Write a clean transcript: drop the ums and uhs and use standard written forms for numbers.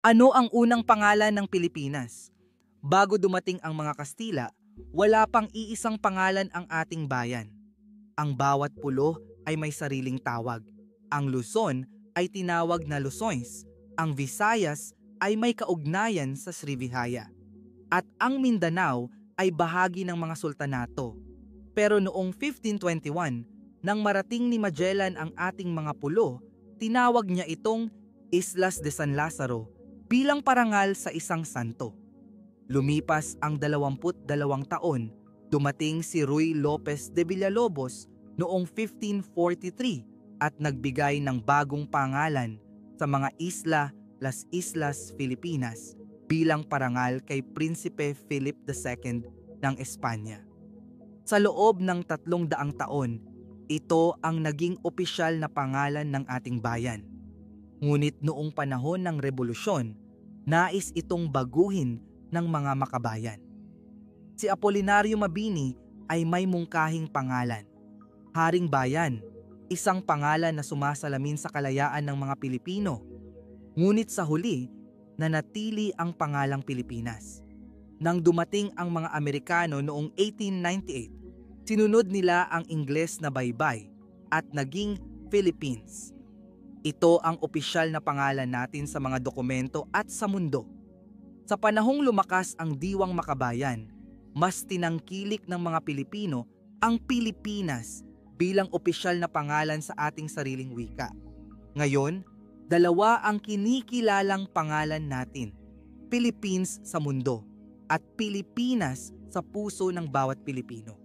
Ano ang unang pangalan ng Pilipinas? Bago dumating ang mga Kastila, wala pang iisang pangalan ang ating bayan. Ang bawat pulo ay may sariling tawag. Ang Luzon ay tinawag na Lusones. Ang Visayas ay may kaugnayan sa Srivijaya. At ang Mindanao ay bahagi ng mga sultanato. Pero noong 1521, nang marating ni Magellan ang ating mga pulo, tinawag niya itong Islas de San Lazaro bilang parangal sa isang santo. Lumipas ang 22 taon, dumating si Ruy Lopez de Villalobos noong 1543 at nagbigay ng bagong pangalan sa mga isla, Las Islas Filipinas bilang parangal kay Prinsipe Philip II ng Espanya. Sa loob ng 300 taon, ito ang naging opisyal na pangalan ng ating bayan. Ngunit noong panahon ng Rebolusyon, nais itong baguhin ng mga makabayan. Si Apolinario Mabini ay may mungkahing pangalan, Haring Bayan, isang pangalan na sumasalamin sa kalayaan ng mga Pilipino. Ngunit sa huli, nanatili ang pangalang Pilipinas. Nang dumating ang mga Amerikano noong 1898, sinunod nila ang Ingles na baybay at naging Philippines. Ito ang opisyal na pangalan natin sa mga dokumento at sa mundo. Sa panahong lumakas ang diwang makabayan, mas tinangkilik ng mga Pilipino ang Pilipinas bilang opisyal na pangalan sa ating sariling wika. Ngayon, dalawa ang kinikilalang pangalan natin, Philippines sa mundo at Pilipinas sa puso ng bawat Pilipino.